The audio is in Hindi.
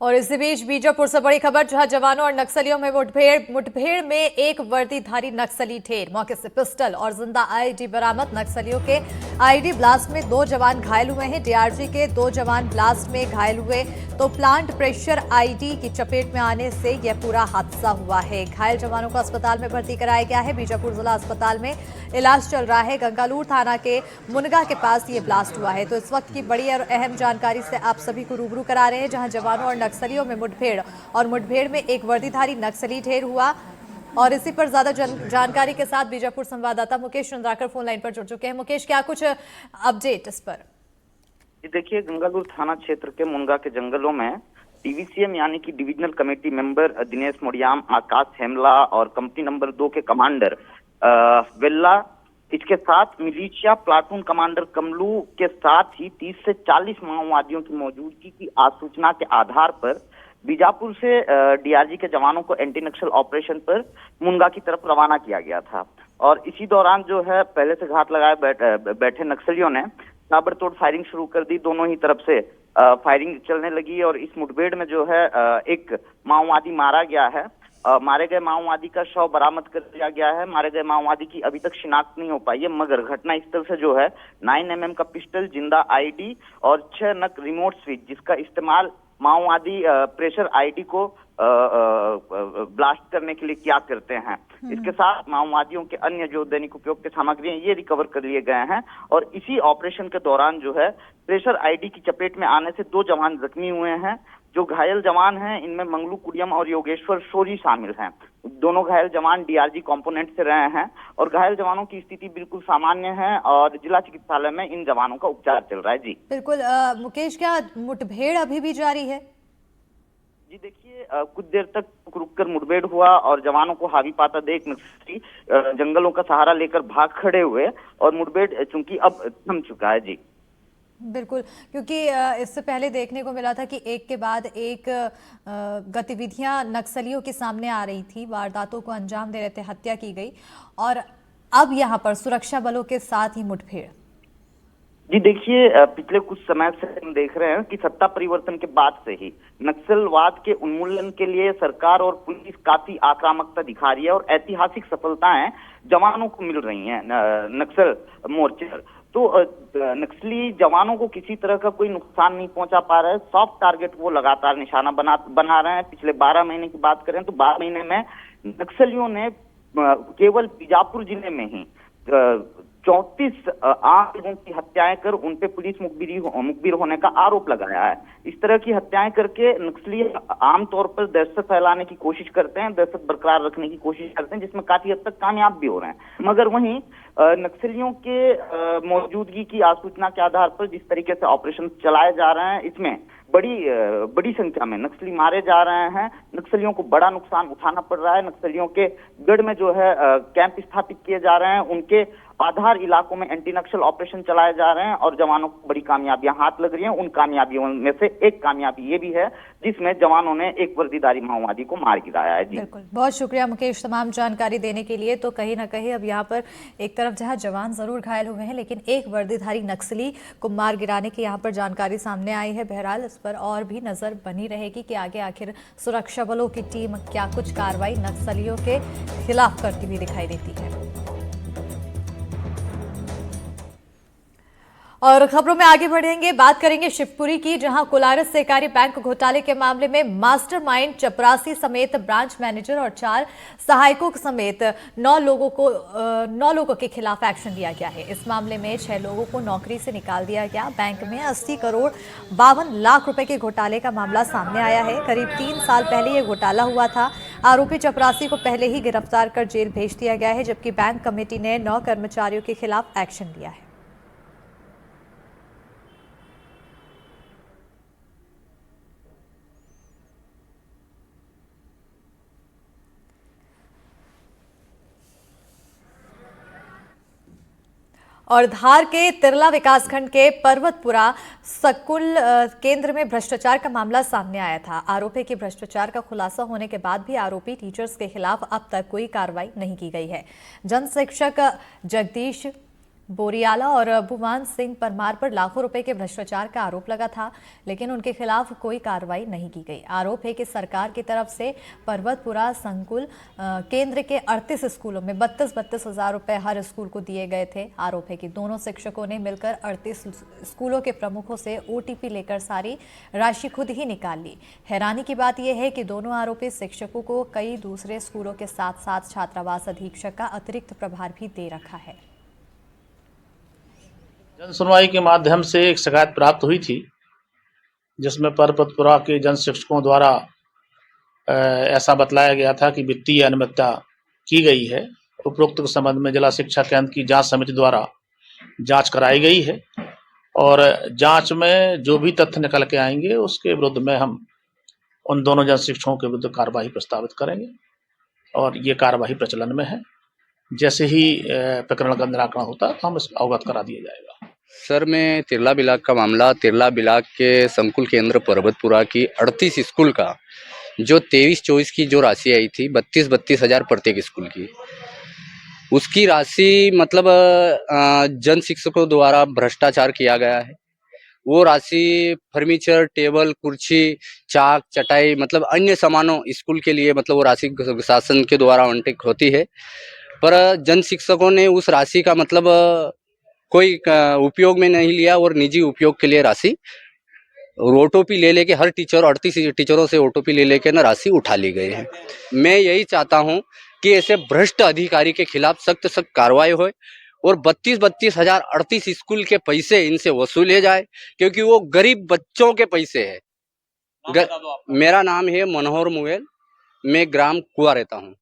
और इसी बीच बीजापुर से बड़ी खबर, जहां जवानों और नक्सलियों में मुठभेड़ में एक वर्दीधारी नक्सली ढेर, मौके से पिस्टल और जिंदा आईडी बरामद। नक्सलियों के आईडी ब्लास्ट में 2 जवान घायल हुए हैं। डीआरजी के 2 जवान ब्लास्ट में घायल हुए तो प्लांट प्रेशर आईडी की चपेट में आने से यह पूरा हादसा हुआ है। घायल जवानों को अस्पताल में भर्ती कराया गया है। बीजापुर जिला अस्पताल में इलाज चल रहा है। गंगालूर थाना के मुनगा के पास ये ब्लास्ट हुआ है। तो इस वक्त की बड़ी और अहम जानकारी से आप सभी को रूबरू करा रहे हैं, जहां जवानों और नक्सलियों में मुठभेड़ में एक वर्दीधारी नक्सली ढेर हुआ। और इसी पर ज्यादा जानकारी के साथ बीजापुर संवाददाता मुकेश चंद्राकर फोन लाइन पर जुड़ चुके हैं। मुकेश, क्या कुछ अपडेट इस पर? देखिए, गंगालूर थाना क्षेत्र के मुनगा के जंगलों में डीवीसीएम यानी कि divisional committee member Dinesh Modiyam, आकाश हेमला और कंपनी नंबर 2 के कमांडर वेल्ला, इसके साथ मिलिशिया प्लाटून कमांडर कमलू के साथ ही 30 से 40 माओवादियों की मौजूदगी की आसूचना के आधार पर बीजापुर से डीआरजी के जवानों को एंटी नक्सल ऑपरेशन पर मुनगा की तरफ रवाना किया गया था। और इसी दौरान जो है पहले से घात लगाए बैठे नक्सलियों ने ताबड़तोड़ फायरिंग शुरू कर दी। दोनों ही तरफ से फायरिंग चलने लगी और इस मुठभेड़ में जो है एक माओवादी मारा गया है। मारे गए माओवादी का शव बरामद कर लिया गया है। मारे गए माओवादी की अभी तक शिनाख्त नहीं हो पाई है, मगर घटना स्थल से जो है 9mm का पिस्टल, जिंदा आईडी और 6 नग रिमोट स्विच, जिसका इस्तेमाल माओवादी प्रेशर आईडी को ब्लास्ट करने के लिए क्या करते हैं। इसके साथ माओवादियों के अन्य जो दैनिक उपयोग के सामग्री हैं ये रिकवर कर लिए गए हैं। और इसी ऑपरेशन के दौरान जो है प्रेशर आईडी की चपेट में आने से 2 जवान जख्मी हुए हैं। जो घायल जवान हैं इनमें मंगलू कुडियम और योगेश्वर शोरी शामिल हैं। दोनों घायल जवान डीआरजी कंपोनेंट से रहे हैं और घायल जवानों की स्थिति बिल्कुल सामान्य है और जिला चिकित्सालय में इन जवानों का उपचार चल रहा है। जी बिल्कुल। मुकेश, क्या मुठभेड़ अभी भी जारी है? जी देखिए, कुछ देर तक रुककर मुठभेड़ हुआ और जवानों को हावी पाता देख नक्सली जंगलों का सहारा लेकर भाग खड़े हुए और मुठभेड़ चूंकि अब थम चुका है। जी बिल्कुल, क्योंकि इससे पहले देखने को मिला था कि एक के बाद एक गतिविधियां नक्सलियों के सामने आ रही थी, वारदातों को अंजाम दे रहे थे, हत्या की गई, और अब यहां पर सुरक्षा बलों के साथ ही मुठभेड़। जी देखिए, पिछले कुछ समय से हम देख रहे हैं कि सत्ता परिवर्तन के बाद से ही नक्सलवाद के उन्मूलन के लिए सरकार और पुलिस काफी आक्रामकता दिखा रही है और ऐतिहासिक सफलताएं जवानों को मिल रही हैं नक्सल मोर्चे पर। तो नक्सली जवानों को किसी तरह का कोई नुकसान नहीं पहुंचा पा रहा है। सॉफ्ट टारगेट वो लगातार निशाना बना रहे हैं। पिछले 12 महीने की बात करें तो 12 महीने में नक्सलियों ने केवल बीजापुर जिले में ही 34 आम लोगों की हत्याएं कर उन पे पुलिस मुखबिर होने का आरोप लगाया है। इस तरह की हत्याएं करके नक्सली आमतौर पर दहशत फैलाने की कोशिश करते हैं, दहशत बरकरार रखने की कोशिश करते हैं, जिसमें काफी हद तक कामयाब भी हो रहे हैं। मगर वहीं नक्सलियों के मौजूदगी की आसूचना के आधार पर जिस तरीके से ऑपरेशन चलाए जा रहे हैं, इसमें बड़ी संख्या में नक्सली मारे जा रहे हैं। नक्सलियों को बड़ा नुकसान उठाना पड़ रहा है। नक्सलियों के गढ़ में जो है कैंप स्थापित किए जा रहे हैं, उनके आधार इलाकों में एंटी नक्सल ऑपरेशन चलाए जा रहे हैं और जवानों को बड़ी कामयाबियां हाथ लग रही हैं। उन कामयाबियों में से एक कामयाबी ये भी है जिसमें जवानों ने एक वर्दीधारी माओवादी को मार गिराया है। जी बिल्कुल, बहुत शुक्रिया मुकेश तमाम जानकारी देने के लिए। तो कहीं ना कहीं अब यहाँ पर एक तरफ जहाँ जवान जरूर घायल हुए हैं, लेकिन एक वर्दीधारी नक्सली को मार गिराने की यहाँ पर जानकारी सामने आई है। बहरहाल इस पर और भी नजर बनी रहेगी कि आगे आखिर सुरक्षा बलों की टीम क्या कुछ कार्रवाई नक्सलियों के खिलाफ करती हुई दिखाई देती है। और खबरों में आगे बढ़ेंगे, बात करेंगे शिवपुरी की, जहां कोलारस सहकारी बैंक घोटाले के मामले में मास्टरमाइंड चपरासी समेत ब्रांच मैनेजर और 4 सहायकों समेत 9 लोगों के खिलाफ एक्शन लिया गया है। इस मामले में 6 लोगों को नौकरी से निकाल दिया गया। बैंक में 80 करोड़ 52 लाख रुपए के घोटाले का मामला सामने आया है। करीब 3 साल पहले यह घोटाला हुआ था। आरोपी चपरासी को पहले ही गिरफ्तार कर जेल भेज दिया गया है, जबकि बैंक कमेटी ने 9 कर्मचारियों के खिलाफ एक्शन लिया है। और धार के तिरला विकासखंड के पर्वतपुरा स्कूल केंद्र में भ्रष्टाचार का मामला सामने आया था। आरोपी के भ्रष्टाचार का खुलासा होने के बाद भी आरोपी टीचर्स के खिलाफ अब तक कोई कार्रवाई नहीं की गई है। जन शिक्षक जगदीश बोरियाला और भुवन सिंह परमार पर लाखों रुपए के भ्रष्टाचार का आरोप लगा था, लेकिन उनके खिलाफ कोई कार्रवाई नहीं की गई। आरोप है कि सरकार की तरफ से पर्वतपुरा संकुल केंद्र के 38 स्कूलों में 32-32 हजार रुपए हर स्कूल को दिए गए थे। आरोप है कि दोनों शिक्षकों ने मिलकर 38 स्कूलों के प्रमुखों से ओटीपी लेकर सारी राशि खुद ही निकाल ली। हैरानी की बात यह है कि दोनों आरोपी शिक्षकों को कई दूसरे स्कूलों के साथ साथ छात्रावास अधीक्षक का अतिरिक्त प्रभार भी दे रखा है। जन सुनवाई के माध्यम से एक शिकायत प्राप्त हुई थी, जिसमें पर्वतपुरा के जन शिक्षकों द्वारा ऐसा बतलाया गया था कि वित्तीय अनियमितता की गई है। उपरोक्त के संबंध में जिला शिक्षा केंद्र की जांच समिति द्वारा जांच कराई गई है और जांच में जो भी तथ्य निकल के आएंगे उसके विरुद्ध में हम उन दोनों जन शिक्षकों के विरुद्ध कार्रवाई प्रस्तावित करेंगे और ये कार्रवाई प्रचलन में है। जैसे ही प्रकरण का निराकरण होता है हम इसको अवगत करा दिया जाएगा। सर, मैं तिरला बिलाक का मामला, तिरला बिलाक के संकुल केंद्र पर्वतपुरा की 38 स्कूल का जो 23-24 की जो राशि आई थी 32-32 हजार प्रत्येक स्कूल की, उसकी राशि मतलब जन शिक्षकों द्वारा भ्रष्टाचार किया गया है। वो राशि फर्नीचर, टेबल, कुर्सी, चाक, चटाई मतलब अन्य सामानों स्कूल के लिए मतलब वो राशि शासन के द्वारा आवंटित होती है, पर जन शिक्षकों ने उस राशि का मतलब कोई उपयोग में नहीं लिया और निजी उपयोग के लिए राशि ओटोपी ले लेके हर टीचर 38 टीचरों से ओटोपी ले लेके ना राशि उठा ली गई है। मैं यही चाहता हूं कि ऐसे भ्रष्ट अधिकारी के खिलाफ सख्त सख्त कार्रवाई हो और 32-32 हजार 38 स्कूल के पैसे इनसे वसूले जाए, क्योंकि वो गरीब बच्चों के पैसे है। मेरा नाम है मनोहर मुगेल, मैं ग्राम कुआ रहता हूँ।